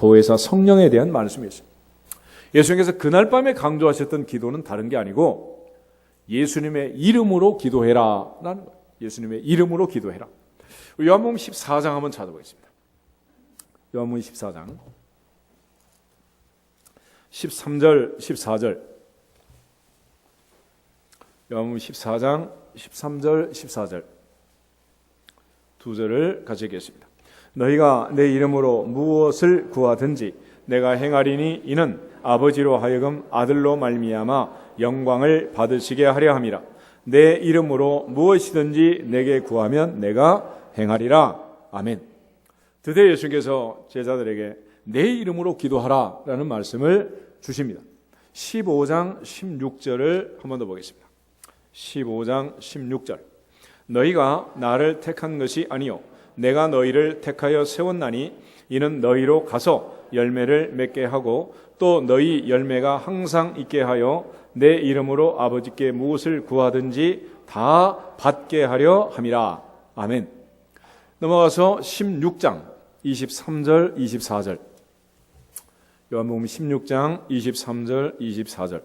보혜사 성령에 대한 말씀이었습니다. 예수님께서 그날 밤에 강조하셨던 기도는 다른 게 아니고 예수님의 이름으로 기도해라 라는 거예요. 예수님의 이름으로 기도해라. 요한복음 14장 한번 찾아보겠습니다. 요한복음 14장 13절 14절 요한복음 14장 13절 14절 두 절을 같이 읽겠습니다. 너희가 내 이름으로 무엇을 구하든지 내가 행하리니 이는 아버지로 하여금 아들로 말미암아 영광을 받으시게 하려 함이라. 내 이름으로 무엇이든지 내게 구하면 내가 행하리라. 아멘. 드디어 예수님께서 제자들에게 내 이름으로 기도하라 라는 말씀을 주십니다. 15장 16절을 한 번 더 보겠습니다. 15장 16절 너희가 나를 택한 것이 아니요 내가 너희를 택하여 세웠나니 이는 너희로 가서 열매를 맺게 하고 또 너희 열매가 항상 있게 하여 내 이름으로 아버지께 무엇을 구하든지 다 받게 하려 함이라. 아멘. 넘어가서 16장 23절 24절 요한복음 16장 23절 24절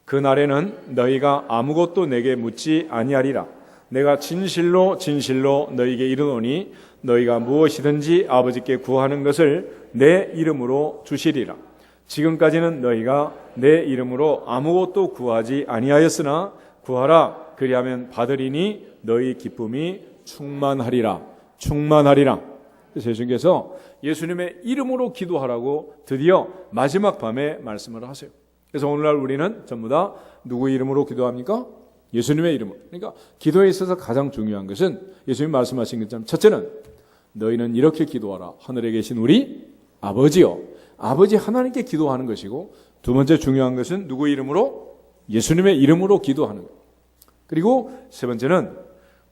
그날에는 너희가 아무것도 내게 묻지 아니하리라. 내가 진실로 진실로 너희에게 이르노니 너희가 무엇이든지 아버지께 구하는 것을 내 이름으로 주시리라. 지금까지는 너희가 내 이름으로 아무것도 구하지 아니하였으나 구하라 그리하면 받으리니 너희 기쁨이 충만하리라. 충만하리라. 그래서 예수님께서 예수님의 이름으로 기도하라고 드디어 마지막 밤에 말씀을 하세요. 그래서 오늘날 우리는 전부 다 누구의 이름으로 기도합니까? 예수님의 이름으로. 그러니까 기도에 있어서 가장 중요한 것은 예수님 말씀하신 것처럼 첫째는 너희는 이렇게 기도하라. 하늘에 계신 우리 아버지요. 아버지 하나님께 기도하는 것이고 두 번째 중요한 것은 누구의 이름으로? 예수님의 이름으로 기도하는 것. 그리고 세 번째는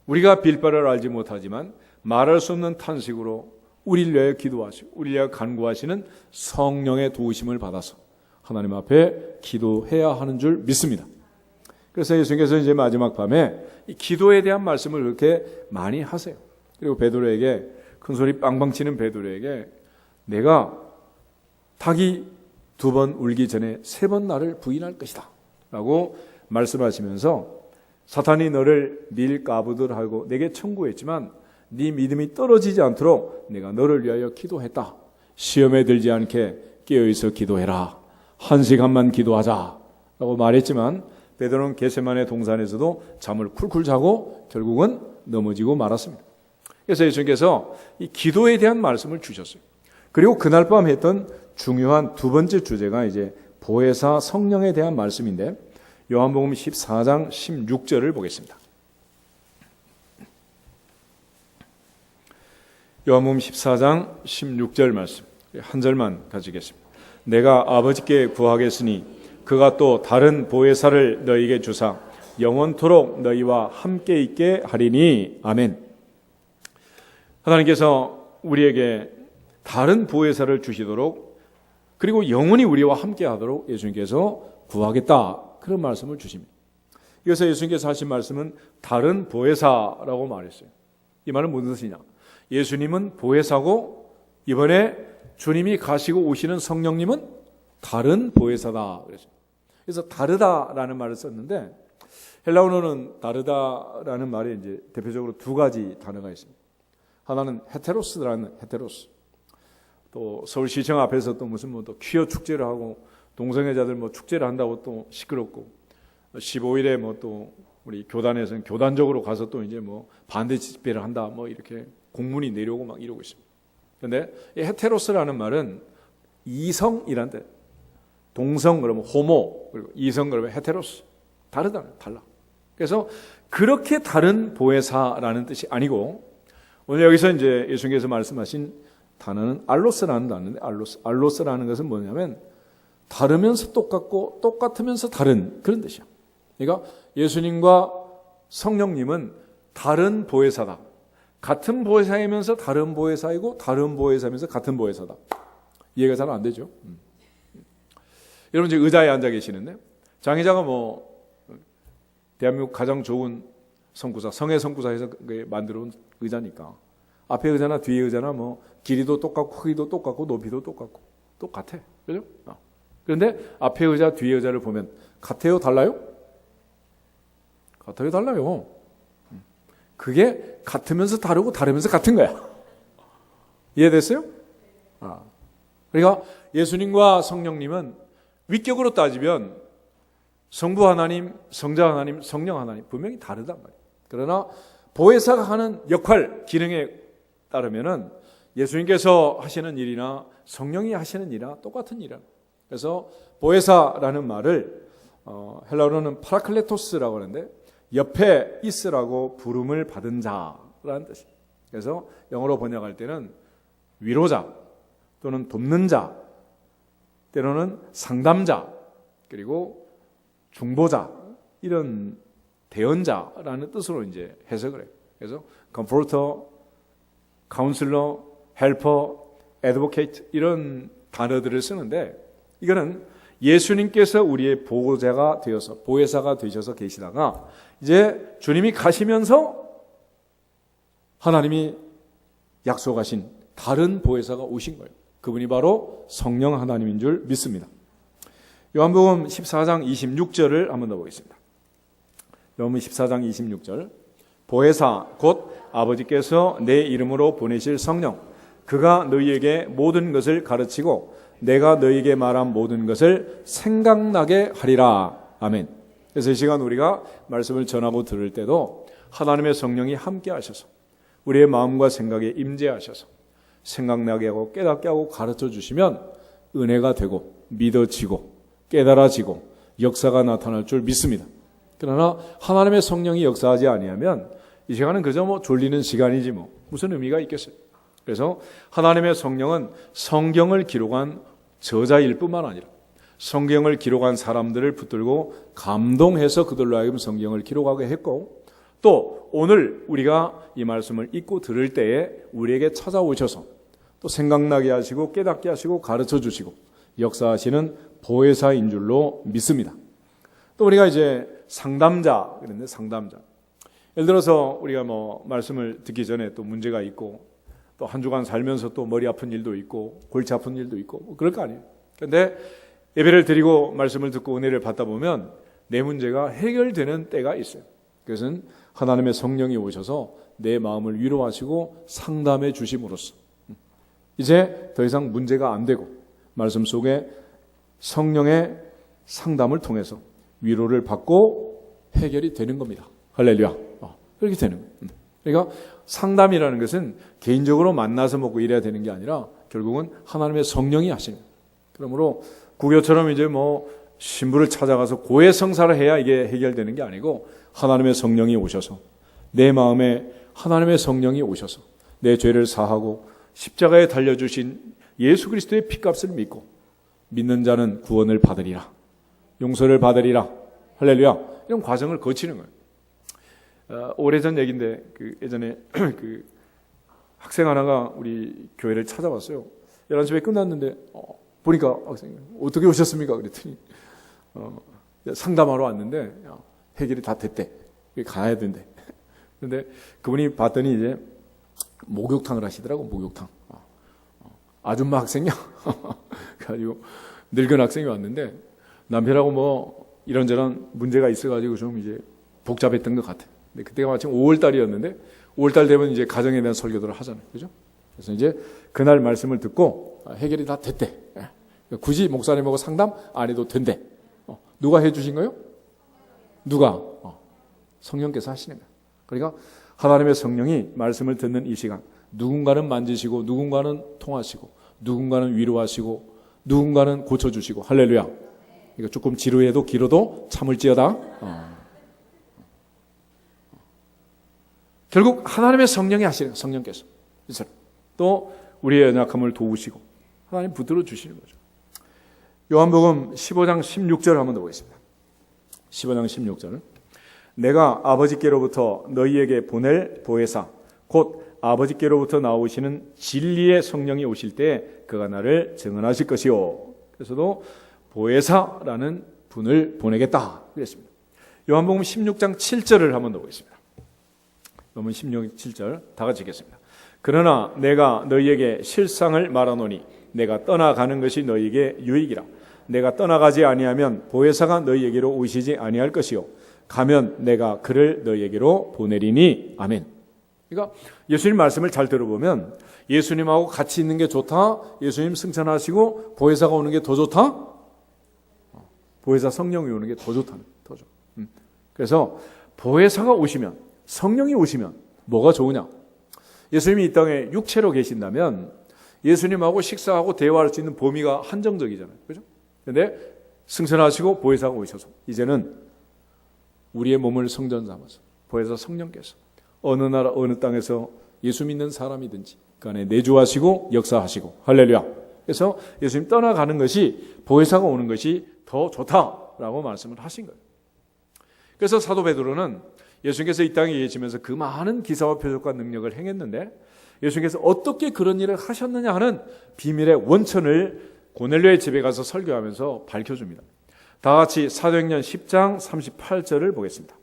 우리가 빌바를 알지 못하지만 말할 수 없는 탄식으로 우리를 위하여 기도하시고 우리를 위하여 간구하시는 성령의 도우심을 받아서 하나님 앞에 기도해야 하는 줄 믿습니다. 그래서 예수님께서 이제 마지막 밤에 이 기도에 대한 말씀을 그렇게 많이 하세요. 그리고 베드로에게 큰 소리 빵빵 치는 베드로에게 내가 닭이 2번 울기 전에 3번 나를 부인할 것이다 라고 말씀하시면서 사탄이 너를 밀가부들하고 내게 청구했지만 네 믿음이 떨어지지 않도록 내가 너를 위하여 기도했다. 시험에 들지 않게 깨어있어 기도해라. 1시간만 기도하자 라고 말했지만 베드로는 겟세마네 동산에서도 잠을 쿨쿨 자고 결국은 넘어지고 말았습니다. 그래서 예수님께서 이 기도에 대한 말씀을 주셨어요. 그리고 그날 밤 했던 중요한 두 번째 주제가 이제 보혜사 성령에 대한 말씀인데 요한복음 14장 16절을 보겠습니다. 요한복음 14장 16절 말씀 한 절만 가지겠습니다. 내가 아버지께 구하겠으니 그가 또 다른 보혜사를 너희에게 주사 영원토록 너희와 함께 있게 하리니. 아멘. 하나님께서 우리에게 다른 보혜사를 주시도록 그리고 영원히 우리와 함께 하도록 예수님께서 구하겠다. 그런 말씀을 주십니다. 그래서 예수님께서 하신 말씀은 다른 보혜사라고 말했어요. 이 말은 무슨 뜻이냐? 예수님은 보혜사고 이번에 주님이 가시고 오시는 성령님은 다른 보혜사다. 그래서 다르다라는 말을 썼는데 헬라어로는 다르다라는 말에 이제 대표적으로 두 가지 단어가 있습니다. 하나는 헤테로스라는 헤테로스. 또 서울시청 앞에서 또 무슨 뭐 또 퀴어 축제를 하고 동성애자들 뭐 축제를 한다고 또 시끄럽고 15일에 뭐 또 우리 교단에서는 교단적으로 가서 또 이제 뭐 반대 집회를 한다 뭐 이렇게 공문이 내려오고 막 이러고 있습니다. 그런데 이 헤테로스라는 말은 이성이란 뜻. 동성 그러면 호모 그리고 이성 그러면 헤테로스. 다르다. 달라. 그래서 그렇게 다른 보혜사라는 뜻이 아니고 오늘 여기서 이제 예수님께서 말씀하신 단어는 알로스라는 단어인데 알로스라는 것은 뭐냐면 다르면서 똑같고 똑같으면서 다른 그런 뜻이야. 그러니까 예수님과 성령님은 다른 보혜사다. 같은 보혜사이면서 다른 보혜사이고 다른 보혜사이면서 같은 보혜사다. 이해가 잘 안 되죠? 여러분 지금 의자에 앉아 계시는데 장의자가 뭐 대한민국 가장 좋은 성구사 성의 성구사에서 만들어 온 의자니까 앞에 의자나 뒤에 의자나 뭐 길이도 똑같고 크기도 똑같고 높이도 똑같고 똑같아. 그죠? 그런데 앞에 의자, 뒤에 의자를 보면 같아요? 달라요? 같아요? 달라요. 그게 같으면서 다르고 다르면서 같은 거야. 이해됐어요? 그러니까 예수님과 성령님은 위격으로 따지면 성부 하나님, 성자 하나님, 성령 하나님 분명히 다르단 말이에요. 그러나 보혜사가 하는 역할, 기능에 따르면은 예수님께서 하시는 일이나 성령이 하시는 일이나 똑같은 일이에요. 그래서 보혜사라는 말을 헬라어로는 파라클레토스라고 하는데 옆에 있으라고 부름을 받은 자라는 뜻이에요. 그래서 영어로 번역할 때는 위로자 또는 돕는 자, 때로는 상담자, 그리고 중보자, 이런 대언자라는 뜻으로 이제 해석을 해요. 그래서 comforter, counselor, helper, advocate 이런 단어들을 쓰는데 이거는 예수님께서 우리의 보호자가 되어서 보혜사가 되셔서 계시다가 이제 주님이 가시면서 하나님이 약속하신 다른 보혜사가 오신 거예요. 그분이 바로 성령 하나님인 줄 믿습니다. 요한복음 14장 26절을 한번 더 보겠습니다. 요한복음 14장 26절 보혜사 곧 아버지께서 내 이름으로 보내실 성령 그가 너희에게 모든 것을 가르치고 내가 너희에게 말한 모든 것을 생각나게 하리라. 아멘. 그래서 이 시간 우리가 말씀을 전하고 들을 때도 하나님의 성령이 함께 하셔서 우리의 마음과 생각에 임재하셔서 생각나게 하고 깨닫게 하고 가르쳐 주시면 은혜가 되고 믿어지고 깨달아지고 역사가 나타날 줄 믿습니다. 그러나 하나님의 성령이 역사하지 아니하면 이 시간은 그저 졸리는 시간이지 무슨 의미가 있겠어요. 그래서 하나님의 성령은 성경을 기록한 저자일 뿐만 아니라 성경을 기록한 사람들을 붙들고 감동해서 그들로 하여금 성경을 기록하게 했고 또 오늘 우리가 이 말씀을 읽고 들을 때에 우리에게 찾아오셔서 또 생각나게 하시고 깨닫게 하시고 가르쳐 주시고 역사하시는 보혜사인 줄로 믿습니다. 또 우리가 이제 상담자 그랬는데 상담자 예를 들어서 우리가 말씀을 듣기 전에 또 문제가 있고 또 한 주간 살면서 또 머리 아픈 일도 있고 골치 아픈 일도 있고 그럴 거 아니에요. 그런데 예배를 드리고 말씀을 듣고 은혜를 받다 보면 내 문제가 해결되는 때가 있어요. 그것은 하나님의 성령이 오셔서 내 마음을 위로하시고 상담해 주심으로써 이제 더 이상 문제가 안 되고 말씀 속에 성령의 상담을 통해서 위로를 받고 해결이 되는 겁니다. 할렐루야. 그렇게 되는 거예요. 그러니까 상담이라는 것은 개인적으로 만나서 먹고 이래야 되는 게 아니라 결국은 하나님의 성령이 하시는 거예요. 그러므로 구교처럼 이제 신부를 찾아가서 고해성사를 해야 이게 해결되는 게 아니고 하나님의 성령이 오셔서 내 마음에 하나님의 성령이 오셔서 내 죄를 사하고 십자가에 달려주신 예수 그리스도의 피값을 믿고 믿는 자는 구원을 받으리라. 용서를 받으리라. 할렐루야. 이런 과정을 거치는 거예요. 오래전 얘기인데 예전에 학생 하나가 우리 교회를 찾아왔어요. 11시에 끝났는데 보니까 학생이 어떻게 오셨습니까? 그랬더니 상담하러 왔는데 해결이 다 됐대. 가야 된대. 그런데 그분이 봤더니 이제 목욕탕을 하시더라고. 목욕탕. 아줌마 학생이야. 그래가지고 늙은 학생이 왔는데 남편하고 이런저런 문제가 있어가지고 좀 이제 복잡했던 것 같아. 근데 그때가 마침 5월달이었는데 5월달 되면 이제 가정에 대한 설교들을 하잖아요. 그죠? 그래서 이제 그날 말씀을 듣고 해결이 다 됐대. 굳이 목사님하고 상담 안 해도 된대. 누가 해주신 거요? 누가? 성령께서 하시는 거예요. 그러니까 하나님의 성령이 말씀을 듣는 이 시간 누군가는 만지시고 누군가는 통하시고 누군가는 위로하시고 누군가는 고쳐주시고 할렐루야. 이거 조금 지루해도 길어도 참을지어다. 결국 하나님의 성령이 하시는 성령께서 또 우리의 연약함을 도우시고 하나님 붙들어 주시는 거죠. 요한복음 15장 16절 한번 더 보겠습니다. 15장 16절 내가 아버지께로부터 너희에게 보낼 보혜사 곧 아버지께로부터 나오시는 진리의 성령이 오실 때 그가 나를 증언하실 것이요. 그래서도 보혜사라는 분을 보내겠다 그랬습니다. 요한복음 16장 7절을 한번 더 보겠습니다. 요한복음 16장 7절 다 같이 읽겠습니다. 그러나 내가 너희에게 실상을 말하노니 내가 떠나가는 것이 너희에게 유익이라. 내가 떠나가지 아니하면 보혜사가 너희에게로 오시지 아니할 것이요 가면 내가 그를 너희에게로 보내리니. 아멘. 그러니까 예수님 말씀을 잘 들어보면 예수님하고 같이 있는 게 좋다, 예수님 승천하시고 보혜사가 오는 게 더 좋다, 보혜사 성령이 오는 게 더 좋다는, 더 좋아. 그래서 보혜사가 오시면, 성령이 오시면 뭐가 좋으냐? 예수님이 이 땅에 육체로 계신다면 예수님하고 식사하고 대화할 수 있는 범위가 한정적이잖아요. 그죠? 근데 승천하시고 보혜사가 오셔서 이제는 우리의 몸을 성전 삼아서 보혜사 성령께서 어느 나라 어느 땅에서 예수 믿는 사람이든지 그 안에 내주하시고 역사하시고, 할렐루야. 그래서 예수님 떠나가는 것이, 보혜사가 오는 것이 더 좋다라고 말씀을 하신 거예요. 그래서 사도 베드로는 예수님께서 이 땅에 계시면서 그 많은 기사와 표적과 능력을 행했는데 예수님께서 어떻게 그런 일을 하셨느냐 하는 비밀의 원천을 고넬료의 집에 가서 설교하면서 밝혀줍니다. 다 같이 사도행전 10장 38절을 보겠습니다.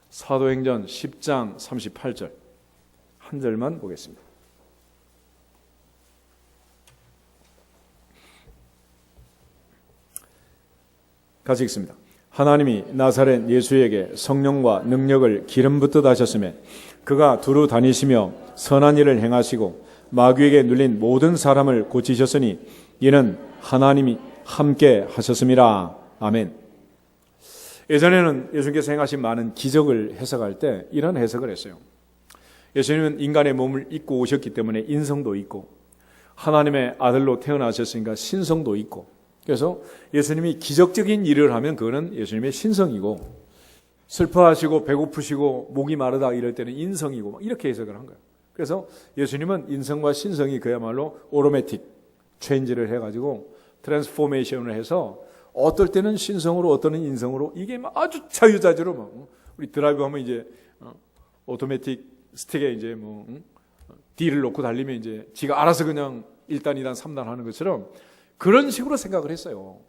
사도행전 10장 38절 한 절만 보겠습니다. 같이 읽습니다. 하나님이 나사렛 예수에게 성령과 능력을 기름 붓듯 하셨으며 그가 두루 다니시며 선한 일을 행하시고 마귀에게 눌린 모든 사람을 고치셨으니 이는 하나님이 함께 하셨음이라. 아멘. 예전에는 예수님께서 행하신 많은 기적을 해석할 때 이런 해석을 했어요. 예수님은 인간의 몸을 입고 오셨기 때문에 인성도 있고 하나님의 아들로 태어나셨으니까 신성도 있고, 그래서 예수님이 기적적인 일을 하면 그거는 예수님의 신성이고, 슬퍼하시고 배고프시고 목이 마르다 이럴 때는 인성이고 막 이렇게 해석을 한 거예요. 그래서 예수님은 인성과 신성이 그야말로 오토매틱 체인지를 해가지고 트랜스포메이션을 해서 어떨 때는 신성으로 어떨 때는 인성으로, 이게 막 아주 자유자재로 막 우리 드라이브 하면 이제 오토매틱 스틱에 이제 D를 놓고 달리면 이제 지가 알아서 그냥 1단, 2단, 3단 하는 것처럼 그런 식으로 생각을 했어요.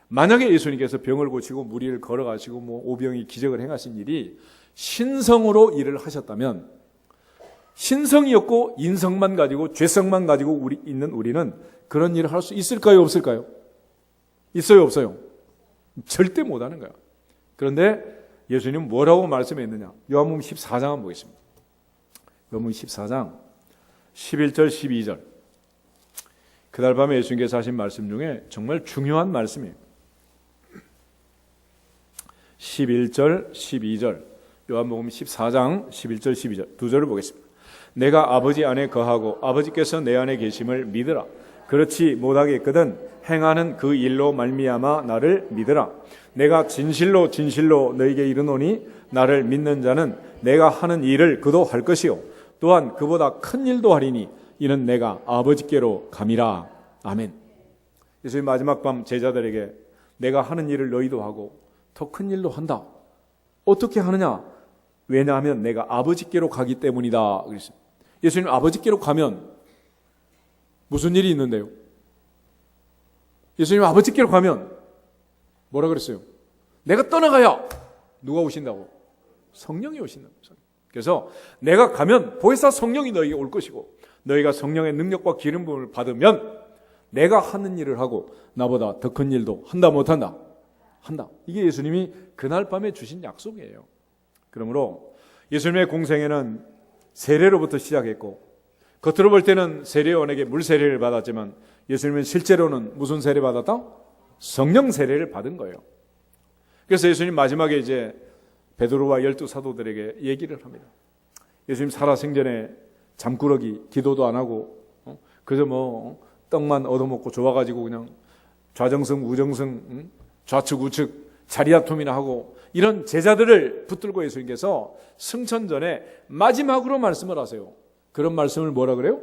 만약에 예수님께서 병을 고치고 무리를 걸어가시고 오병이 기적을 행하신 일이 신성으로 일을 하셨다면, 신성이었고 인성만 가지고 죄성만 가지고 있는 우리는 그런 일을 할 수 있을까요, 없을까요? 있어요, 없어요? 절대 못하는 거야. 그런데 예수님은 뭐라고 말씀했느냐? 요한복음 14장 한번 보겠습니다. 요한복음 14장 11절 12절. 그날 밤에 예수님께서 하신 말씀 중에 정말 중요한 말씀이에요. 11절 12절, 요한복음 14장 11절 12절 두 절을 보겠습니다. 내가 아버지 안에 거하고 아버지께서 내 안에 계심을 믿으라. 그렇지 못하겠거든 행하는 그 일로 말미암아 나를 믿으라. 내가 진실로 진실로 너에게 이르노니 나를 믿는 자는 내가 하는 일을 그도 할 것이요 또한 그보다 큰 일도 하리니 이는 내가 아버지께로 감이라. 아멘. 예수님 마지막 밤 제자들에게 내가 하는 일을 너희도 하고 더 큰 일도 한다. 어떻게 하느냐? 왜냐하면 내가 아버지께로 가기 때문이다. 그랬어요. 예수님 아버지께로 가면 무슨 일이 있는데요? 예수님 아버지께로 가면 뭐라 그랬어요? 내가 떠나가야 누가 오신다고? 성령이 오신다고. 그래서 내가 가면 보혜사 성령이 너희에게 올 것이고 너희가 성령의 능력과 기름 부음을 받으면 내가 하는 일을 하고 나보다 더 큰 일도 한다 못한다? 한다. 이게 예수님이 그날 밤에 주신 약속이에요. 그러므로 예수님의 공생애는 세례로부터 시작했고 겉으로 볼 때는 세례요한에게 물 세례를 받았지만 예수님은 실제로는 무슨 세례 받았다? 성령 세례를 받은 거예요. 그래서 예수님 마지막에 이제 베드로와 12 사도들에게 얘기를 합니다. 예수님 살아생전에 잠꾸러기 기도도 안 하고 그저 떡만 얻어먹고 좋아가지고 그냥 좌정승 우정승 좌측 우측 자리아톰이나 하고 이런 제자들을 붙들고 예수님께서 승천 전에 마지막으로 말씀을 하세요. 그런 말씀을 뭐라 그래요?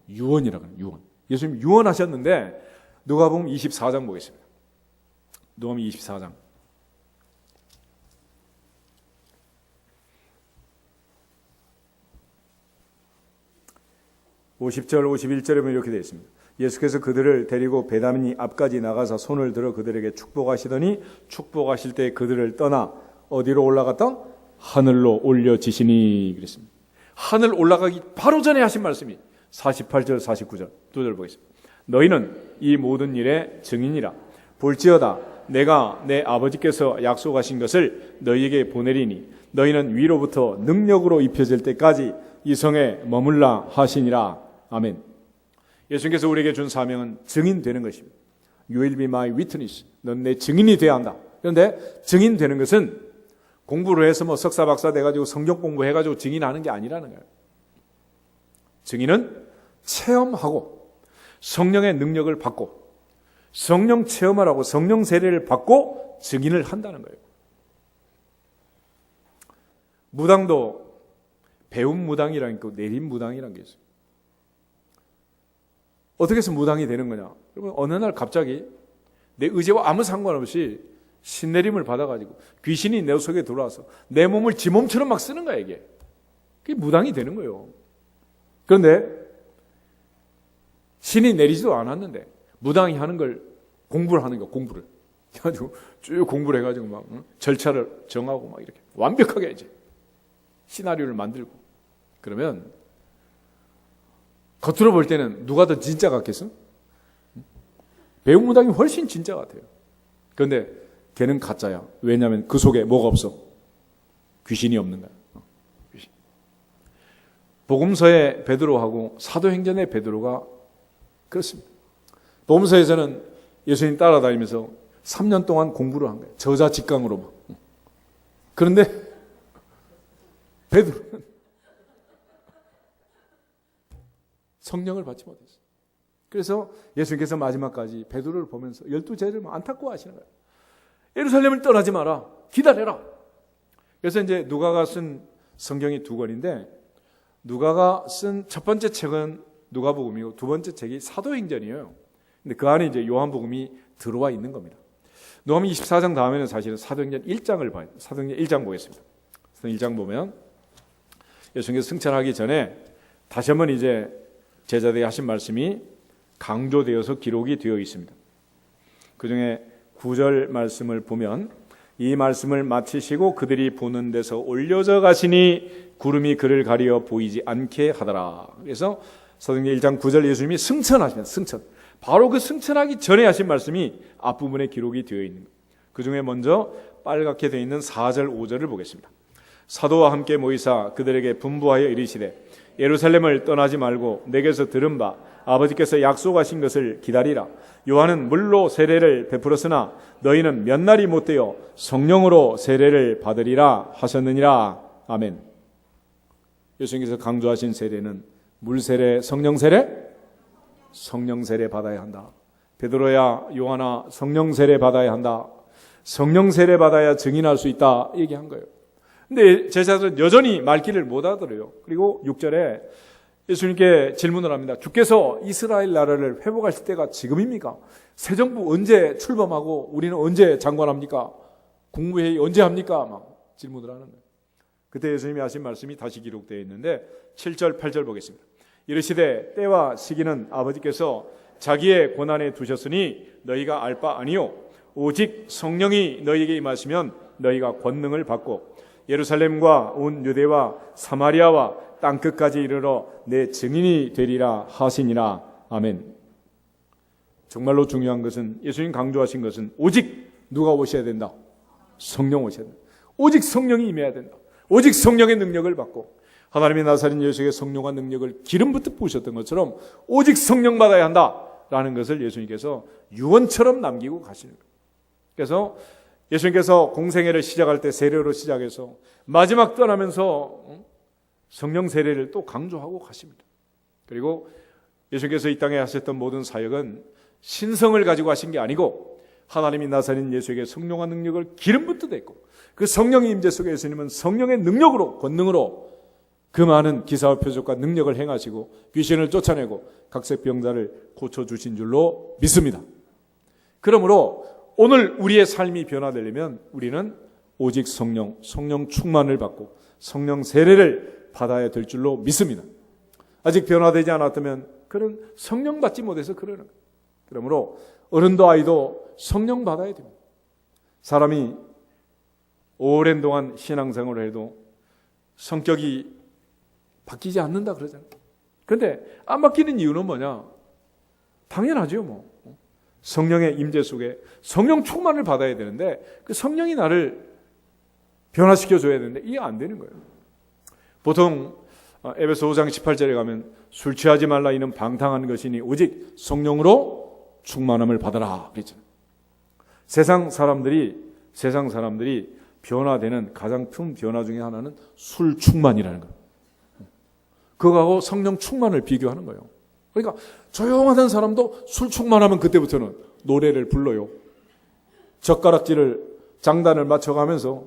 유언이라 그래요. 유언. 예수님 유언하셨는데 누가복음 24장 보겠습니다. 누가복음 24장 50절 51절에 보면 이렇게 되어 있습니다. 예수께서 그들을 데리고 베다니 앞까지 나가서 손을 들어 그들에게 축복하시더니 축복하실 때 그들을 떠나 어디로 올라갔다? 하늘로 올려지시니 그랬습니다. 하늘 올라가기 바로 전에 하신 말씀이 48절 49절 두 절 보겠습니다. 너희는 이 모든 일의 증인이라. 볼지어다 내가 내 아버지께서 약속하신 것을 너희에게 보내리니 너희는 위로부터 능력으로 입혀질 때까지 이 성에 머물라 하시니라. 아멘. 예수님께서 우리에게 준 사명은 증인되는 것입니다. You will be my witness. 넌 내 증인이 되어야 한다. 그런데 증인되는 것은 공부를 해서 뭐 석사 박사 돼가지고 성경 공부해가지고 증인하는 게 아니라는 거예요. 증인은 체험하고 성령의 능력을 받고 성령 체험을 하고 성령 세례를 받고 증인을 한다는 거예요. 무당도 배움 무당이라는 게 있고 내림 무당이라는 게 있어요. 어떻게 해서 무당이 되는 거냐? 여러분, 어느 날 갑자기 내 의지와 아무 상관없이 신내림을 받아가지고 귀신이 내 속에 들어와서 내 몸을 지 몸처럼 막 쓰는 거야, 이게. 그게 무당이 되는 거예요. 그런데 신이 내리지도 않았는데 무당이 하는 걸 공부를 하는 거야, 공부를. 그래가지고 쭉 공부를 해가지고 막 절차를 정하고 막 이렇게 완벽하게 이제 시나리오를 만들고 그러면 겉으로 볼 때는 누가 더 진짜 같겠어? 배움 무당이 훨씬 진짜 같아요. 그런데 걔는 가짜야. 왜냐하면 그 속에 뭐가 없어? 귀신이 없는 거야. 귀신. 복음서의 베드로하고 사도행전의 베드로가 그렇습니다. 복음서에서는 예수님 따라다니면서 3년 동안 공부를 한 거예요. 저자 직강으로 막. 그런데 베드로는 성령을 받지 못했어요. 그래서 예수님께서 마지막까지 베드로를 보면서 12제자를 안타까워하시는 거예요. 예루살렘을 떠나지 마라. 기다려라. 그래서 이제 누가가 쓴 성경이 두 권인데 누가가 쓴 첫 번째 책은 누가복음이고 두 번째 책이 사도행전이에요. 근데 그 안에 이제 요한복음이 들어와 있는 겁니다. 누가복음 24장 다음에는 사실은 사도행전 1장을 봐요. 사도행전 1장 보겠습니다. 사도행전 1장 보면 예수님께서 승천하기 전에 다시 한번 이제 제자들에게 하신 말씀이 강조되어서 기록이 되어 있습니다. 그 중에 9절 말씀을 보면 이 말씀을 마치시고 그들이 보는 데서 올려져 가시니 구름이 그를 가리어 보이지 않게 하더라. 그래서 사도행전 1장 9절 예수님이 승천하시면 승천. 바로 그 승천하기 전에 하신 말씀이 앞부분에 기록이 되어 있는 거예요. 그 중에 먼저 빨갛게 되어 있는 4절 5절을 보겠습니다. 사도와 함께 모이사 그들에게 분부하여 이르시되 예루살렘을 떠나지 말고 내게서 들은 바 아버지께서 약속하신 것을 기다리라. 요한은 물로 세례를 베풀었으나 너희는 몇 날이 못되어 성령으로 세례를 받으리라 하셨느니라. 아멘. 예수님께서 강조하신 세례는 물 세례, 성령 세례? 성령 세례 받아야 한다. 베드로야, 요한아, 성령 세례 받아야 한다. 성령 세례 받아야 증인할 수 있다 얘기한 거예요. 근데 제자들은 여전히 말귀를 못 알아들어요. 그리고 6절에 예수님께 질문을 합니다. 주께서 이스라엘 나라를 회복하실 때가 지금입니까? 새 정부 언제 출범하고 우리는 언제 장관합니까? 국무회의 언제 합니까? 막 질문을 하는 거예요. 그때 예수님이 하신 말씀이 다시 기록되어 있는데 7절 8절 보겠습니다. 이르시되 때와 시기는 아버지께서 자기의 권한에 두셨으니 너희가 알 바 아니요 오직 성령이 너희에게 임하시면 너희가 권능을 받고 예루살렘과 온 유대와 사마리아와 땅끝까지 이르러 내 증인이 되리라 하시니라. 아멘. 정말로 중요한 것은 예수님 강조하신 것은 오직 누가 오셔야 된다? 성령 오셔야 된다. 오직 성령이 임해야 된다. 오직 성령의 능력을 받고 하나님의 나사렛 예수의 성령과 능력을 기름부터 부으셨던 것처럼 오직 성령 받아야 한다라는 것을 예수님께서 유언처럼 남기고 가시는 거예요. 그래서 예수님께서 공생애를 시작할 때 세례로 시작해서 마지막 떠나면서 성령 세례를 또 강조하고 가십니다. 그리고 예수님께서 이 땅에 하셨던 모든 사역은 신성을 가지고 하신 게 아니고 하나님이 나사렛 예수에게 성령과 능력을 기름부터 댔고 그 성령의 임재 속에 예수님은 성령의 능력으로 권능으로 그 많은 기사와 표적과 능력을 행하시고 귀신을 쫓아내고 각색병자를 고쳐주신 줄로 믿습니다. 그러므로 오늘 우리의 삶이 변화되려면 우리는 오직 성령 충만을 받고 성령 세례를 받아야 될 줄로 믿습니다. 아직 변화되지 않았다면 그런 성령 받지 못해서 그러는 거예요. 그러므로 어른도 아이도 성령 받아야 됩니다. 사람이 오랜 동안 신앙생활을 해도 성격이 바뀌지 않는다 그러잖아요. 그런데 안 바뀌는 이유는 뭐냐? 당연하죠. 뭐 성령의 임재 속에 성령 충만을 받아야 되는데 그 성령이 나를 변화시켜 줘야 되는데 이게 안 되는 거예요. 보통 에베소 5장 18절에 가면 술 취하지 말라 이는 방탕한 것이니 오직 성령으로 충만함을 받아라 그랬잖아요. 세상 사람들이 변화되는 가장 큰 변화 중에 하나는 술 충만이라는 거예요. 그거하고 성령 충만을 비교하는 거예요. 그러니까 조용하던 사람도 술 충만하면 그때부터는 노래를 불러요. 젓가락질을 장단을 맞춰가면서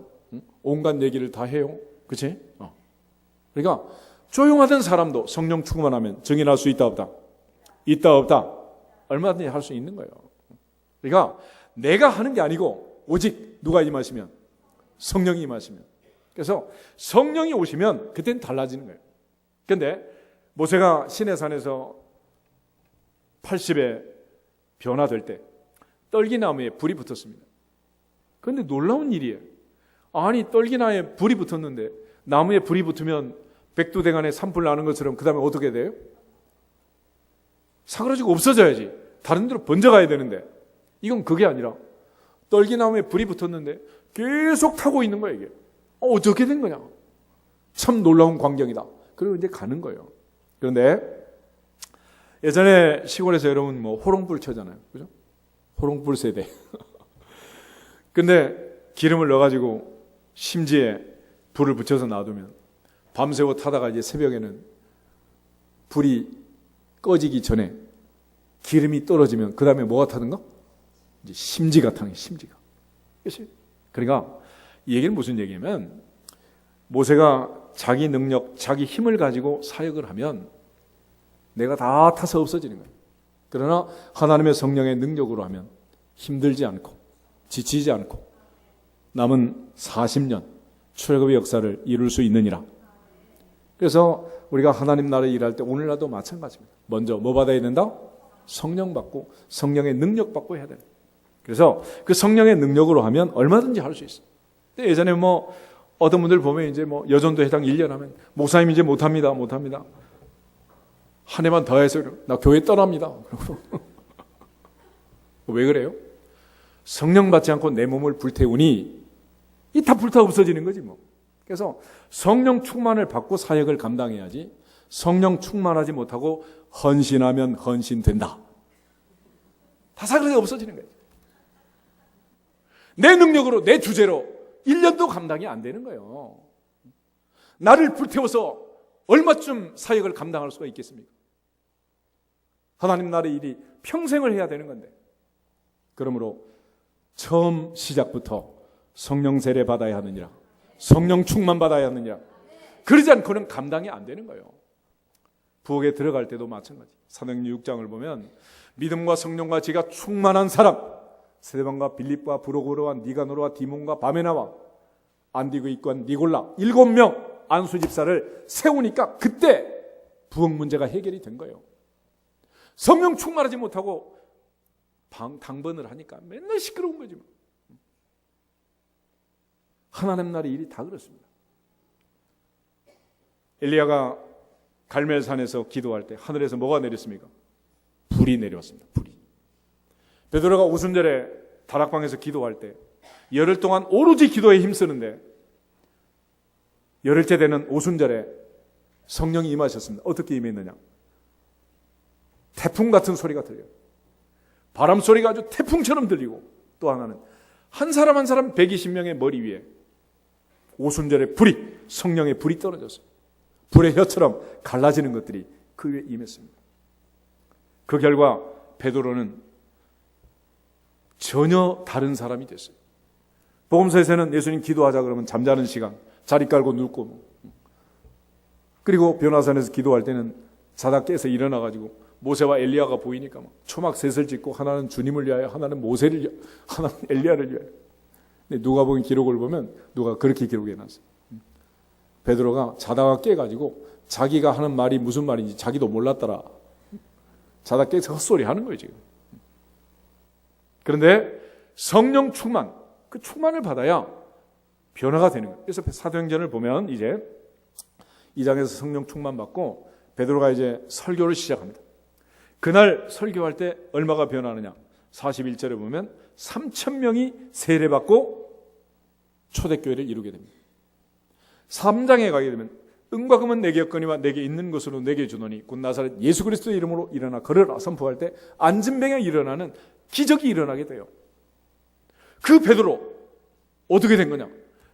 온갖 얘기를 다 해요. 그렇지? 그러니까 조용하던 사람도 성령 충만하면 정인할 수 있다 없다? 있다 없다? 얼마든지 할 수 있는 거예요. 그러니까 내가 하는 게 아니고 오직 누가 임하시면? 성령이 임하시면. 그래서 성령이 오시면 그때는 달라지는 거예요. 그런데 모세가 시내산에서 80에 변화될 때 떨기나무에 불이 붙었습니다. 그런데 놀라운 일이에요. 아니 떨기나무에 불이 붙었는데 나무에 불이 붙으면 백두대간에 산불 나는 것처럼 그 다음에 어떻게 돼요? 사그라지고 없어져야지. 다른 데로 번져가야 되는데 이건 그게 아니라 떨기나무에 불이 붙었는데 계속 타고 있는 거예요. 이게 어떻게 된 거냐? 참 놀라운 광경이다. 그리고 이제 가는 거예요. 그런데 예전에 시골에서 여러분 뭐 호롱불 켜잖아요. 그죠? 호롱불 세대. 근데 기름을 넣어가지고 심지에 불을 붙여서 놔두면 밤새워 타다가 이제 새벽에는 불이 꺼지기 전에 기름이 떨어지면 그 다음에 뭐가 타는가? 이제 심지가 타는 심지가. 그렇지? 그러니까 이 얘기는 무슨 얘기냐면 모세가 자기 능력, 자기 힘을 가지고 사역을 하면 내가 다 타서 없어지는 거예요. 그러나 하나님의 성령의 능력으로 하면 힘들지 않고 지치지 않고 남은 40년 출애굽의 역사를 이룰 수 있느니라. 그래서 우리가 하나님 나라에 일할 때 오늘날도 마찬가지입니다. 먼저 뭐 받아야 된다? 성령 받고 성령의 능력 받고 해야 돼요. 그래서 그 성령의 능력으로 하면 얼마든지 할 수 있어요. 예전에 뭐 어떤 분들 보면 이제 뭐 여전도 해당 1년 하면 목사님 이제 못합니다. 한 해만 더 해서 나 교회 떠납니다. 왜 그래요? 성령 받지 않고 내 몸을 불태우니 이 다 불타 없어지는 거지 뭐. 그래서 성령 충만을 받고 사역을 감당해야지 성령 충만하지 못하고 헌신하면 헌신된다. 다 사그라져 없어지는 거예요. 내 능력으로 내 주제로 1년도 감당이 안 되는 거예요. 나를 불태워서 얼마쯤 사역을 감당할 수가 있겠습니까? 하나님 나라의 일이 평생을 해야 되는 건데. 그러므로 처음 시작부터 성령 세례 받아야 하느니라. 성령 충만 받아야 하느니라. 그러지 않고는 감당이 안 되는 거예요. 부엌에 들어갈 때도 마찬가지. 사도행전 6장을 보면 믿음과 성령과 지가 충만한 사람, 스데반과 빌립과 브로고르와 니가노르와 디몬과 바메나와 안디그이과 니골라 7명 안수 집사를 세우니까 그때 부엌 문제가 해결이 된 거예요. 성령 충만하지 못하고 당번을 하니까 맨날 시끄러운 거지. 하나님 나라의 일이 다 그렇습니다. 엘리야가 갈멜산에서 기도할 때 하늘에서 뭐가 내렸습니까? 불이 내려왔습니다. 불이. 베드로가 오순절에 다락방에서 기도할 때 열흘 동안 오로지 기도에 힘쓰는데 열흘째 되는 오순절에 성령이 임하셨습니다. 어떻게 임했느냐? 태풍 같은 소리가 들려요. 바람 소리가 아주 태풍처럼 들리고 또 하나는 한 사람 한 사람 120명의 머리 위에 오순절에 불이 성령의 불이 떨어졌어요. 불의 혀처럼 갈라지는 것들이 그 위에 임했습니다. 그 결과 베드로는 전혀 다른 사람이 됐어요. 복음서에서는 예수님 기도하자 그러면 잠자는 시간 자리 깔고 눕고 그리고 변화산에서 기도할 때는 자다 깨서 일어나가지고 모세와 엘리야가 보이니까 막 초막셋을 짓고 하나는 주님을 위하여 하나는 모세를 위하여 하나는 엘리야를 위하여. 근데 누가복음 기록을 보면 누가 그렇게 기록해놨어요. 베드로가 자다가 깨가지고 자기가 하는 말이 무슨 말인지 자기도 몰랐더라. 자다 깨서 헛소리 하는 거예요 지금. 그런데 성령 충만, 그 충만을 받아야 변화가 되는 거예요. 그래서 사도행전을 보면 이제 2장에서 성령 충만 받고 베드로가 이제 설교를 시작합니다. 그날 설교할 때 얼마가 변하느냐? 41절에 보면 3,000명이 세례받고 초대교회를 이루게 됩니다. 3장에 가게 되면 은과 금은 내게 없거니와 내게 있는 것으로 내게 주노니 곧 나사렛 예수 그리스도의 이름으로 일어나 걸으라 선포할 때 앉은 병에 일어나는 기적이 일어나게 돼요. 그 베드로 어떻게 된 거냐?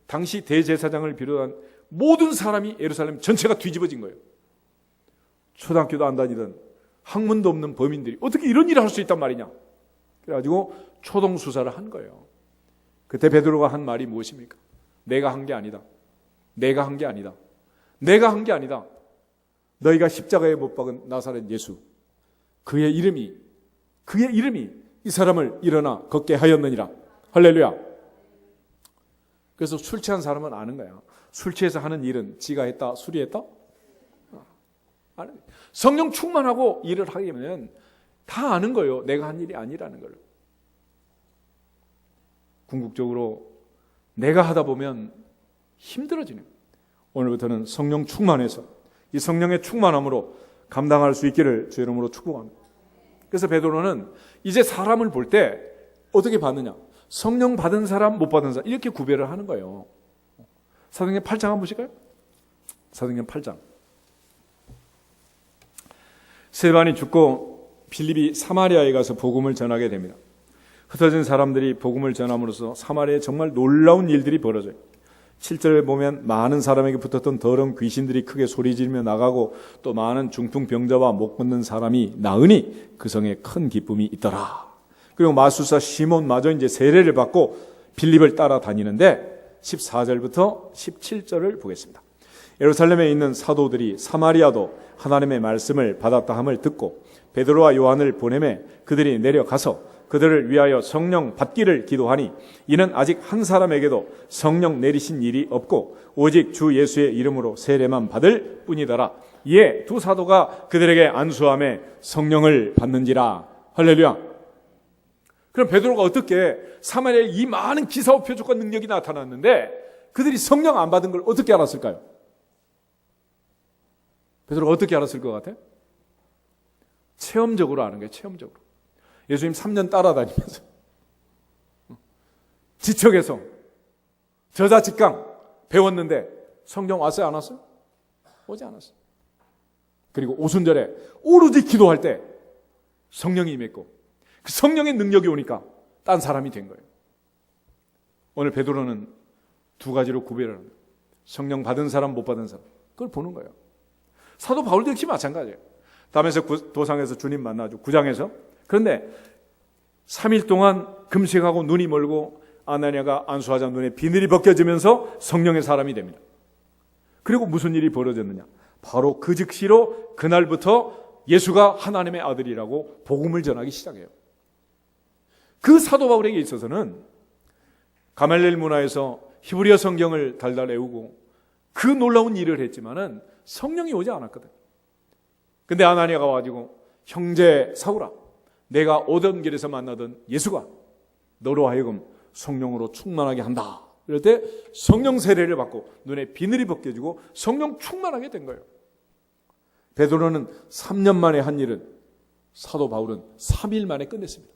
당시 대제사장을 비롯한 모든 사람이 예루살렘 전체가 뒤집어진 거예요. 초등학교도 안 다니던 학문도 없는 범인들이 어떻게 이런 일을 할 수 있단 말이냐? 그래가지고 초동 수사를 한 거예요. 그때 베드로가 한 말이 무엇입니까? 내가 한 게 아니다. 내가 한 게 아니다. 내가 한 게 아니다. 너희가 십자가에 못 박은 나사렛 예수, 그의 이름이 이 사람을 일어나 걷게 하였느니라. 할렐루야. 그래서 술 취한 사람은 아는 거야. 술 취해서 하는 일은 지가 했다, 술이 했다? 성령 충만하고 일을 하게 되면 다 아는 거예요. 내가 한 일이 아니라는 걸. 궁극적으로 내가 하다 보면 힘들어지는 거예요. 오늘부터는 성령 충만해서 이 성령의 충만함으로 감당할 수 있기를 주 이름으로 축복합니다. 그래서 베드로는 이제 사람을 볼 때 어떻게 받느냐? 성령 받은 사람, 못 받은 사람 이렇게 구별을 하는 거예요. 사도행전 8장 한번 보실까요? 사도행전 8장. 스데반이 죽고 빌립이 사마리아에 가서 복음을 전하게 됩니다. 흩어진 사람들이 복음을 전함으로써 사마리아에 정말 놀라운 일들이 벌어져요. 7절에 보면 많은 사람에게 붙었던 더러운 귀신들이 크게 소리지르며 나가고 또 많은 중풍병자와 못 걷는 사람이 나으니 그 성에 큰 기쁨이 있더라. 그리고 마술사 시몬마저 이제 세례를 받고 빌립을 따라다니는데 14절부터 17절을 보겠습니다. 예루살렘에 있는 사도들이 사마리아도 하나님의 말씀을 받았다 함을 듣고 베드로와 요한을 보내매 그들이 내려가서 그들을 위하여 성령 받기를 기도하니 이는 아직 한 사람에게도 성령 내리신 일이 없고 오직 주 예수의 이름으로 세례만 받을 뿐이더라. 이에 두 사도가 그들에게 안수함에 성령을 받는지라. 할렐루야. 그럼 베드로가 어떻게 사마리아에 이 많은 기사와 표적과 능력이 나타났는데 그들이 성령 안 받은 걸 어떻게 알았을까요? 베드로가 어떻게 알았을 것 같아요? 체험적으로 아는 거예요. 체험적으로. 예수님 3년 따라다니면서 지척에서 저자직강 배웠는데 성령 왔어요? 안 왔어요? 오지 않았어요. 그리고 오순절에 오로지 기도할 때 성령이 임했고 그 성령의 능력이 오니까 딴 사람이 된 거예요. 오늘 베드로는 두 가지로 구별을 합니다. 성령 받은 사람, 못 받은 사람. 그걸 보는 거예요. 사도 바울도 역시 마찬가지예요. 다메섹 도상에서 주님 만나죠. 9장에서. 그런데 3일 동안 금식하고 눈이 멀고 아나니아가 안수하자 눈에 비늘이 벗겨지면서 성령의 사람이 됩니다. 그리고 무슨 일이 벌어졌느냐? 바로 그 즉시로 그날부터 예수가 하나님의 아들이라고 복음을 전하기 시작해요. 그 사도 바울에게 있어서는 가말리엘 문화에서 히브리어 성경을 달달 외우고 그 놀라운 일을 했지만은 성령이 오지 않았거든. 근데 아나니아가 와가지고 형제 사울아, 내가 오던 길에서 만나던 예수가 너로 하여금 성령으로 충만하게 한다. 이럴 때 성령 세례를 받고 눈에 비늘이 벗겨지고 성령 충만하게 된 거예요. 베드로는 3년 만에 한 일은 사도 바울은 3일 만에 끝냈습니다.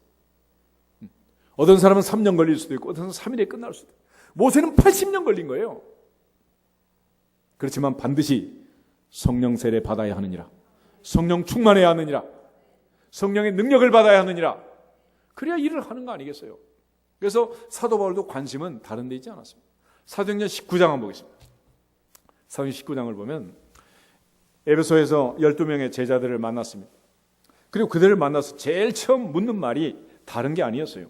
어떤 사람은 3년 걸릴 수도 있고 어떤 사람은 3일에 끝날 수도 있고 모세는 80년 걸린 거예요. 그렇지만 반드시 성령 세례 받아야 하느니라. 성령 충만해야 하느니라. 성령의 능력을 받아야 하느니라. 그래야 일을 하는 거 아니겠어요? 그래서 사도 바울도 관심은 다른 데 있지 않았습니다. 사도행전 19장 한번 보겠습니다. 사도행전 19장을 보면 에베소에서 12명의 제자들을 만났습니다. 그리고 그들을 만나서 제일 처음 묻는 말이 다른 게 아니었어요.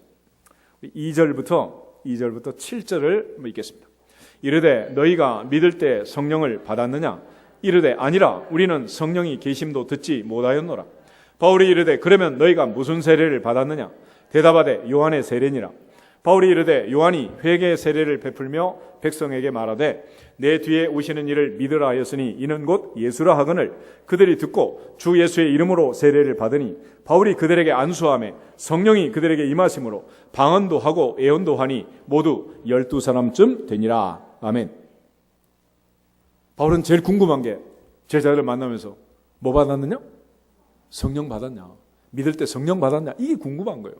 2절부터 7절을 읽겠습니다. 이르되 너희가 믿을 때 성령을 받았느냐? 이르되 아니라 우리는 성령이 계심도 듣지 못하였노라. 바울이 이르되 그러면 너희가 무슨 세례를 받았느냐? 대답하되 요한의 세례니라. 바울이 이르되 요한이 회개의 세례를 베풀며 백성에게 말하되 내 뒤에 오시는 이를 믿으라 하였으니 이는 곧 예수라 하거늘 그들이 듣고 주 예수의 이름으로 세례를 받으니 바울이 그들에게 안수하며 성령이 그들에게 임하심으로 방언도 하고 예언도 하니 모두 12사람쯤 되니라. 아멘. 바울은 제일 궁금한 게 제자들을 만나면서 뭐 받았느냐? 성령 받았냐? 믿을 때 성령 받았냐? 이게 궁금한 거예요.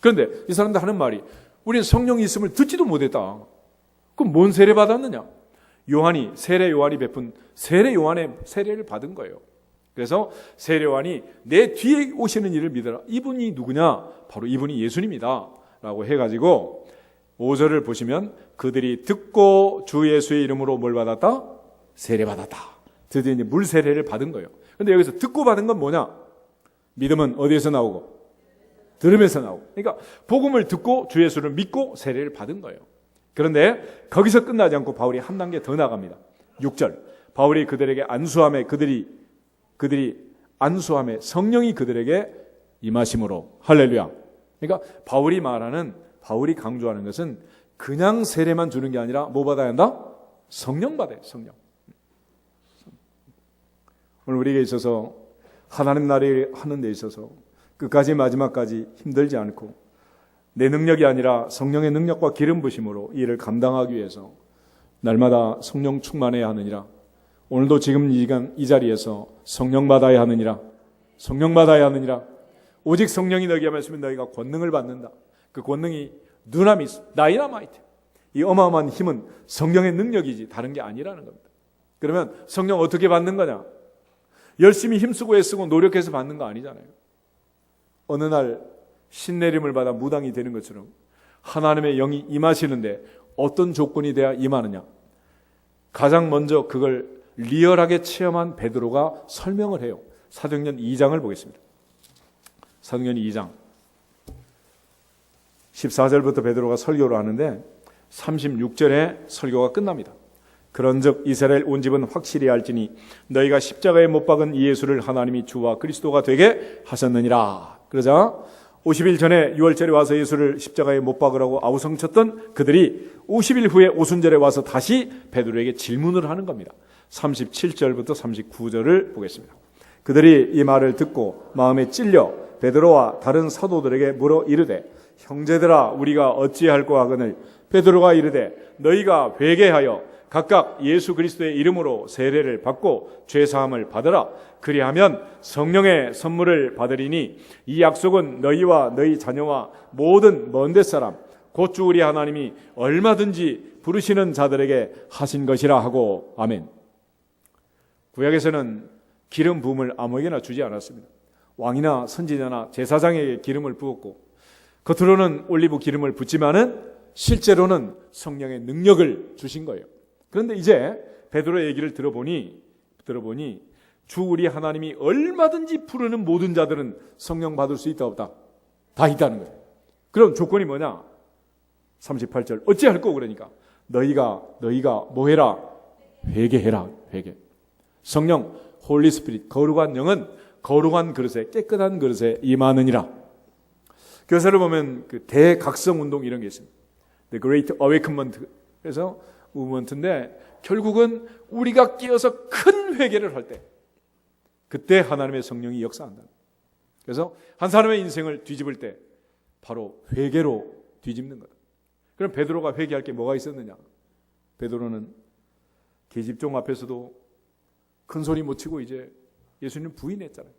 그런데 이 사람들 하는 말이 우리는 성령이 있음을 듣지도 못했다. 그럼 뭔 세례 받았느냐? 세례 요한이 베푼 세례 요한의 세례를 받은 거예요. 그래서 세례 요한이 내 뒤에 오시는 이를 믿어라. 이분이 누구냐? 바로 이분이 예수님이다 라고 해가지고 5절을 보시면 그들이 듣고 주 예수의 이름으로 뭘 받았다? 세례 받았다. 드디어 이제 물 세례를 받은 거예요. 그런데 여기서 듣고 받은 건 뭐냐? 믿음은 어디에서 나오고? 들음에서 나오고. 그러니까 복음을 듣고 주 예수를 믿고 세례를 받은 거예요. 그런데 거기서 끝나지 않고 바울이 한 단계 더 나갑니다. 6절. 바울이 그들에게 안수함에 그들이 안수함에 성령이 그들에게 임하심으로. 할렐루야. 그러니까 바울이 강조하는 것은 그냥 세례만 주는 게 아니라 뭐 받아야 한다? 성령 받아요. 성령. 오늘 우리에게 있어서 하나님 나라를 하는 데 있어서 끝까지 마지막까지 힘들지 않고 내 능력이 아니라 성령의 능력과 기름 부심으로 이 일을 감당하기 위해서 날마다 성령 충만해야 하느니라. 오늘도 지금 이 자리에서 성령 받아야 하느니라. 성령 받아야 하느니라. 오직 성령이 너희에게 임하시면 너희가 권능을 받는다. 그 권능이 두나미스, 다이나마이트. 이 어마어마한 힘은 성령의 능력이지 다른 게 아니라는 겁니다. 그러면 성령 어떻게 받는 거냐? 열심히 힘쓰고 애쓰고 노력해서 받는 거 아니잖아요. 어느 날 신내림을 받아 무당이 되는 것처럼 하나님의 영이 임하시는데 어떤 조건이 돼야 임하느냐? 가장 먼저 그걸 리얼하게 체험한 베드로가 설명을 해요. 사도행전 2장을 보겠습니다. 사도행전 2장 14절부터 베드로가 설교를 하는데 36절에 설교가 끝납니다. 그런즉 이스라엘 온 집은 확실히 알지니 너희가 십자가에 못 박은 이 예수를 하나님이 주와 그리스도가 되게 하셨느니라. 그러자 50일 전에 6월절에 와서 예수를 십자가에 못 박으라고 아우성쳤던 그들이 50일 후에 오순절에 와서 다시 베드로에게 질문을 하는 겁니다. 37절부터 39절을 보겠습니다. 그들이 이 말을 듣고 마음에 찔려 베드로와 다른 사도들에게 물어 이르되 형제들아 우리가 어찌할꼬 하거늘 베드로가 이르되 너희가 회개하여 각각 예수 그리스도의 이름으로 세례를 받고 죄사함을 받으라. 그리하면 성령의 선물을 받으리니 이 약속은 너희와 너희 자녀와 모든 먼 데 사람 곧 주 우리 하나님이 얼마든지 부르시는 자들에게 하신 것이라 하고. 아멘. 구약에서는 기름 부음을 아무에게나 주지 않았습니다. 왕이나 선지자나 제사장에게 기름을 부었고 겉으로는 올리브 기름을 붓지만은 실제로는 성령의 능력을 주신 거예요. 그런데 이제 베드로의 얘기를 들어보니 주 우리 하나님이 얼마든지 부르는 모든 자들은 성령 받을 수 있다 없다? 다 있다는 거예요. 그럼 조건이 뭐냐? 38절 어찌할꼬 그러니까 너희가 뭐해라? 회개해라. 회개. 성령 홀리 스피릿 거룩한 영은 거룩한 그릇에 깨끗한 그릇에 임하느니라. 교사를 보면 그 대각성 운동 이런 게 있습니다. The Great Awakenment. 그래서 무브먼트인데 결국은 우리가 끼어서 큰 회개를 할 때 그때 하나님의 성령이 역사한다. 그래서 한 사람의 인생을 뒤집을 때 바로 회개로 뒤집는 거다. 그럼 베드로가 회개할 게 뭐가 있었느냐? 베드로는 계집종 앞에서도 큰 소리 못 치고 이제 예수님 부인했잖아요.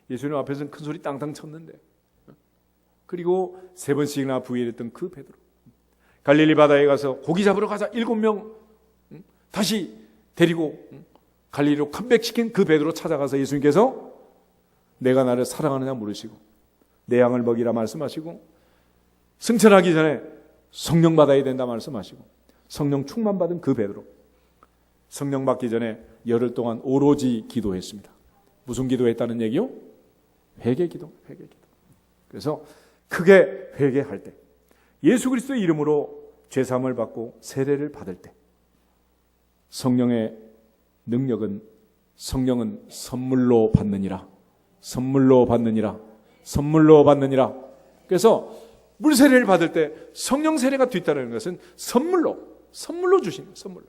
예수님 앞에서는 큰 소리 땅땅 쳤는데 그리고 3번씩이나 부인했던 그 베드로. 갈릴리 바다에 가서 고기 잡으러 가자 7명 다시 데리고 갈릴리로 컴백시킨 그 베드로 찾아가서 예수님께서 내가 나를 사랑하느냐 물으시고 내 양을 먹이라 말씀하시고 승천하기 전에 성령 받아야 된다 말씀하시고 성령 충만 받은 그 베드로. 성령 받기 전에 열흘 동안 오로지 기도했습니다. 무슨 기도했다는 얘기요? 회개기도. 그래서 크게 회개할 때 예수 그리스도의 이름으로 죄사함을 받고 세례를 받을 때 성령의 능력은 성령은 선물로 받느니라. 그래서 물 세례를 받을 때 성령 세례가 뒤따르는 것은 선물로 주신 선물로.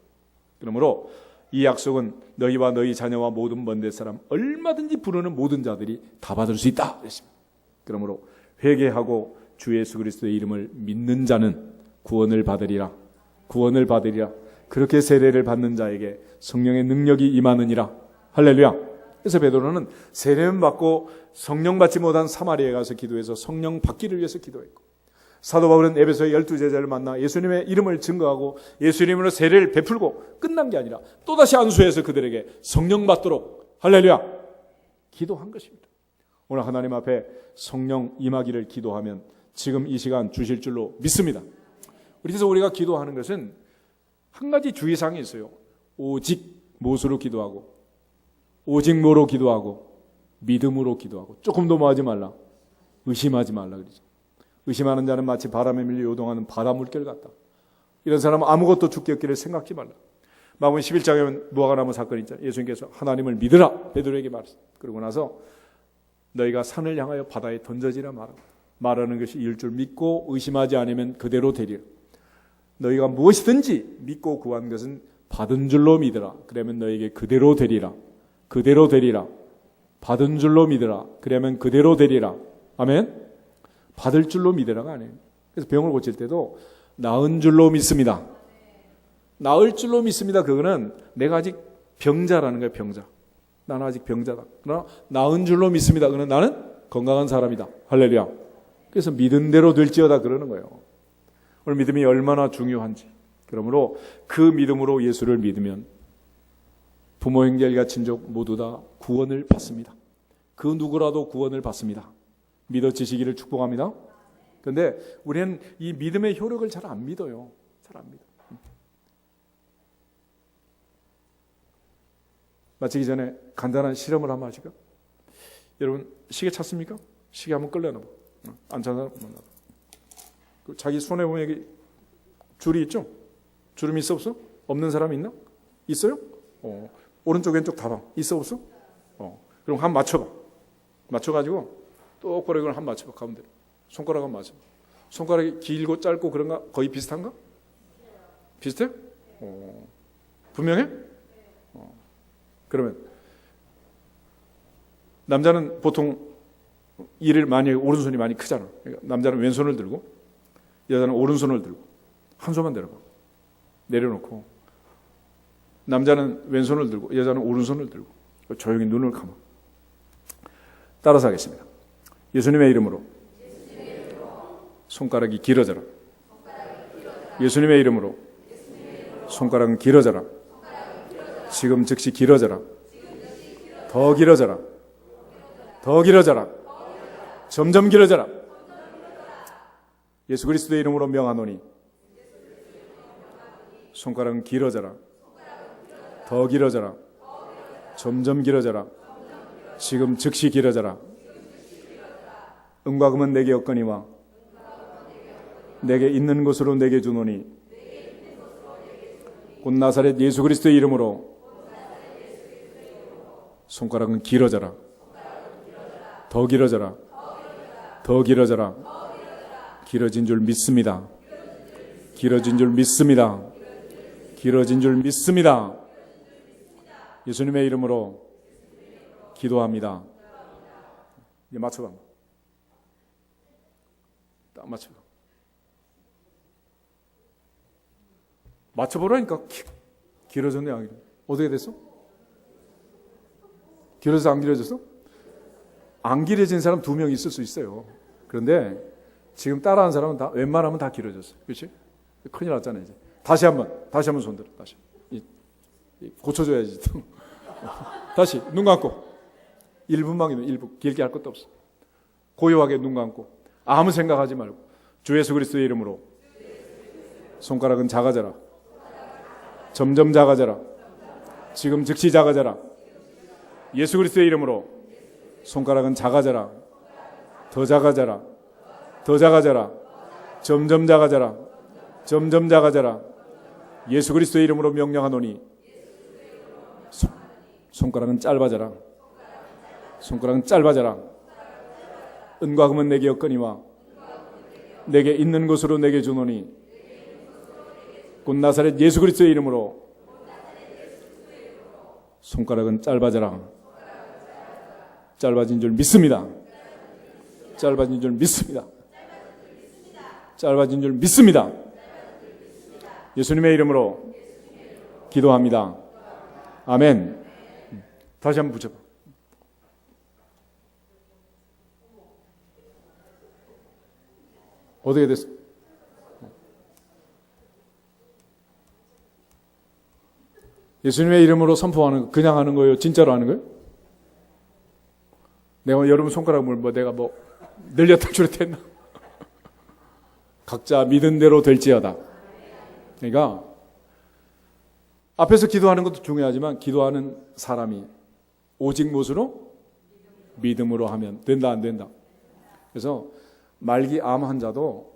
그러므로 이 약속은 너희와 너희 자녀와 모든 먼 데 사람 얼마든지 부르는 모든 자들이 다 받을 수 있다 그랬습니다. 그러므로 회개하고 주 예수 그리스도의 이름을 믿는 자는 구원을 받으리라. 그렇게 세례를 받는 자에게 성령의 능력이 임하느니라. 할렐루야. 그래서 베드로는 세례만 받고 성령 받지 못한 사마리아에 가서 기도해서 성령 받기를 위해서 기도했고, 사도 바울은 에베소의 12제자를 만나 예수님의 이름을 증거하고 예수님으로 세례를 베풀고 끝난 게 아니라 또다시 안수해서 그들에게 성령 받도록, 할렐루야, 기도한 것입니다. 오늘 하나님 앞에 성령 임하기를 기도하면 지금 이 시간 주실 줄로 믿습니다. 그래서 우리가 기도하는 것은 한 가지 주의사항이 있어요. 오직 무엇으로 기도하고, 오직 뭐로 기도하고, 믿음으로 기도하고. 조금 더 뭐 하지 말라? 의심하지 말라 그러죠. 의심하는 자는 마치 바람에 밀려 요동하는 바다 물결 같다. 이런 사람은 아무것도 죽게 없기를 생각지 말라. 마가복음 11장에 무화과 나무 사건이 있잖아요. 예수님께서 하나님을 믿으라 베드로에게 말했습니다. 그러고 나서 너희가 산을 향하여 바다에 던져지라 말하고, 말하는 것이 이을 줄 믿고 의심하지 않으면 그대로 되리라. 너희가 무엇이든지 믿고 구한 것은 받은 줄로 믿으라. 그러면 너희에게 그대로 되리라. 그대로 되리라. 받은 줄로 믿으라. 그러면 그대로 되리라. 아멘. 받을 줄로 믿으라가 아니에요. 그래서 병을 고칠 때도 나은 줄로 믿습니다. 나을 줄로 믿습니다. 그거는 내가 아직 병자라는 거예요. 병자. 나는 아직 병자다. 그러나 나은 줄로 믿습니다. 그러나 나는 건강한 사람이다. 할렐루야. 그래서 믿은 대로 될지어다 그러는 거예요. 오늘 믿음이 얼마나 중요한지. 그러므로 그 믿음으로 예수를 믿으면 부모, 형제, 일가, 친족 모두 다 구원을 받습니다. 그 누구라도 구원을 받습니다. 믿어지시기를 축복합니다. 그런데 우리는 이 믿음의 효력을 잘 안 믿어요. 잘 안 믿어. 마치기 전에 간단한 실험을 한번 하실까? 여러분 시계 찾습니까? 시계 한번 끌려놔봐. 안 찾아? 자기 손에 보면 여기 줄이 있죠? 주름이 있어 없어? 없는 사람이 있나? 있어요? 오른쪽 왼쪽 다 봐. 있어 없어? 그럼 한번 맞춰봐. 맞춰가지고 똑바로 이걸 한번 맞춰봐. 가운데로. 손가락 한번 맞춰봐. 손가락이 길고 짧고 그런가? 거의 비슷한가? 비슷해? 분명해? 그러면 남자는 보통 일을 많이 하고 오른손이 많이 크잖아. 그러니까 남자는 왼손을 들고 여자는 오른손을 들고 한 손만 내려봐. 내려놓고 남자는 왼손을 들고 여자는 오른손을 들고 조용히 눈을 감아. 따라서 하겠습니다. 예수님의 이름으로 손가락이 길어져라. 예수님의 이름으로 손가락은 길어져라. 지금 즉시 길어져라. 더 길어져라. 더 길어져라. 점점 길어져라. 예수 그리스도의 이름으로 명하노니 손가락은 길어져라. 더 길어져라. 점점 길어져라. 지금 즉시 길어져라. 은과 금은 내게 없거니와 내게 있는 것으로 내게 주노니 곧 나사렛 예수 그리스도의 이름으로 손가락은 길어져라. 더 길어져라. 더 길어져라. 길어진 줄 믿습니다. 길어진 줄 믿습니다. 길어진 줄 믿습니다. 예수님의 이름으로 기도합니다. 이제 맞춰봐. 딱 맞춰봐. 맞춰보라니까. 길어졌네, 안 길어졌어? 어떻게 됐어? 길어져서 안 길어졌어? 안 길어진 사람 2명 있을 수 있어요. 그런데 지금 따라한 사람은 다 웬만하면 다 길어졌어요. 그렇지? 큰일 났잖아요. 이제 다시 한번 손 들어. 다시 고쳐줘야지. 다시 눈 감고 1분만이면 1분. 길게 할 것도 없어. 고요하게 눈 감고 아무 생각하지 말고 주 예수 그리스도의 이름으로 손가락은 작아져라. 점점 작아져라. 지금 즉시 작아져라. 예수 그리스도의 이름으로 손가락은 작아져라. 더 작아져라. 더 작아져라. 점점 작아져라. 점점 작아져라. 예수 그리스도의 이름으로 명령하노니 손가락은 짧아져라. 손가락은 짧아져라. 은과 금은 내게 없거니와 내게 있는 것으로 내게 주노니 곧 나사렛 예수 그리스도의 이름으로 손가락은 짧아져라. 짧아진 줄 믿습니다. 짧아진 줄 믿습니다. 짧아진 줄 믿습니다. 예수님의 이름으로 기도합니다. 아멘. 다시 한번 붙여봐. 어떻게 됐어? 예수님의 이름으로 선포하는 거 그냥 하는 거예요? 진짜로 하는 거예요? 내가 여러분 손가락을 내가 늘렸다 줄였다 했나? 각자 믿은 대로 될지어다. 그러니까 앞에서 기도하는 것도 중요하지만 기도하는 사람이 오직 무엇으로? 믿음으로 하면 된다 안 된다. 그래서 말기 암 환자도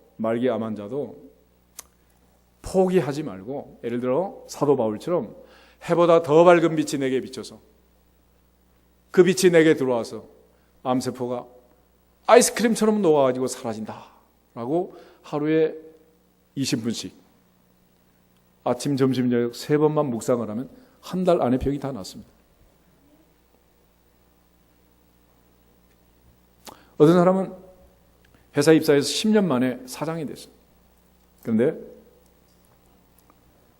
포기하지 말고 예를 들어 사도 바울처럼 해보다 더 밝은 빛이 내게 비쳐서 그 빛이 내게 들어와서 암세포가 아이스크림처럼 녹아가지고 사라진다 라고 하루에 20분씩 아침, 점심, 저녁 3번만 묵상을 하면 한 달 안에 병이 다 낫습니다. 어떤 사람은 회사 입사해서 10년 만에 사장이 됐어요. 그런데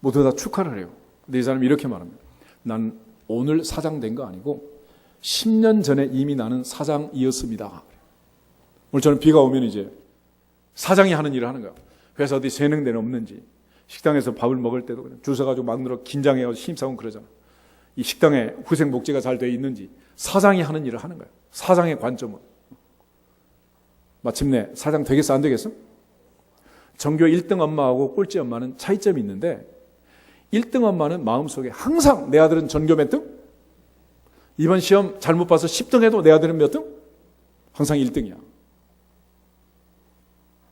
모두 다 축하를 해요. 근데 이 사람이 이렇게 말합니다. 난 오늘 사장 된 거 아니고 10년 전에 이미 나는 사장이었습니다. 오늘 저는 비가 오면 이제 사장이 하는 일을 하는 거야. 회사 어디 세능대는 없는지, 식당에서 밥을 먹을 때도 그냥 줄 서가지고 막 늘어 긴장해서 힘싸움 그러잖아. 이 식당에 후생복지가 잘 돼 있는지 사장이 하는 일을 하는 거야. 사장의 관점은. 마침내 사장 되겠어 안 되겠어? 전교 1등 엄마하고 꼴찌 엄마는 차이점이 있는데 1등 엄마는 마음속에 항상 내 아들은 전교 몇 등? 이번 시험 잘못 봐서 10등 해도 내 아들은 몇 등? 항상 1등이야.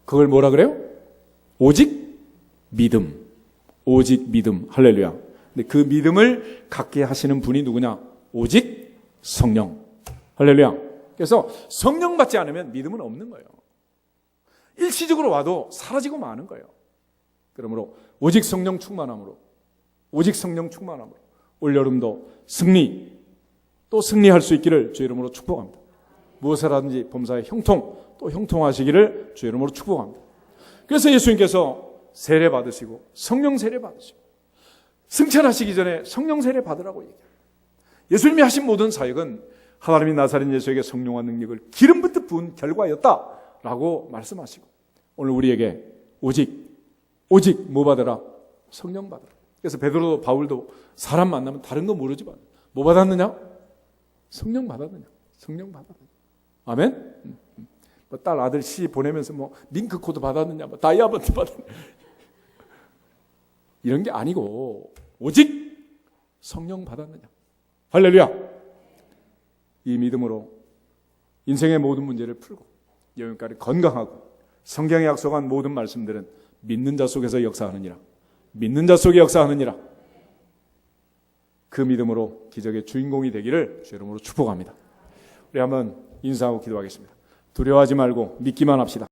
그걸 뭐라 그래요? 오직 믿음. 오직 믿음. 할렐루야. 근데 그 믿음을 갖게 하시는 분이 누구냐? 오직 성령. 할렐루야. 그래서 성령 받지 않으면 믿음은 없는 거예요. 일시적으로 와도 사라지고 마는 거예요. 그러므로 오직 성령 충만함으로 올여름도 승리 또 승리할 수 있기를 주 이름으로 축복합니다. 무엇이라든지 범사에 형통 또 형통하시기를 주 이름으로 축복합니다. 그래서 예수님께서 세례 받으시고 성령 세례 받으시고 승천하시기 전에 성령 세례 받으라고 얘기해요. 예수님이 하신 모든 사역은 하나님이 나사렛 예수에게 성령과 능력을 기름 붓듯 부은 결과였다라고 말씀하시고 오늘 우리에게 오직 뭐 받으라? 성령 받으라. 그래서 베드로도 바울도 사람 만나면 다른 거 모르지만 뭐 받았느냐? 성령 받았느냐? 성령 받았느냐? 아멘? 딸 아들 시 보내면서 링크 코드 받았느냐? 다이아몬드 받았느냐? 이런 게 아니고 오직 성령 받았느냐? 할렐루야! 이 믿음으로 인생의 모든 문제를 풀고 영혼까지 건강하고 성경에 약속한 모든 말씀들은 믿는 자 속에서 역사하느니라. 믿는 자 속에 역사하느니라. 그 믿음으로 기적의 주인공이 되기를 주 이름으로 축복합니다. 우리 한번 인사하고 기도하겠습니다. 두려워하지 말고 믿기만 합시다.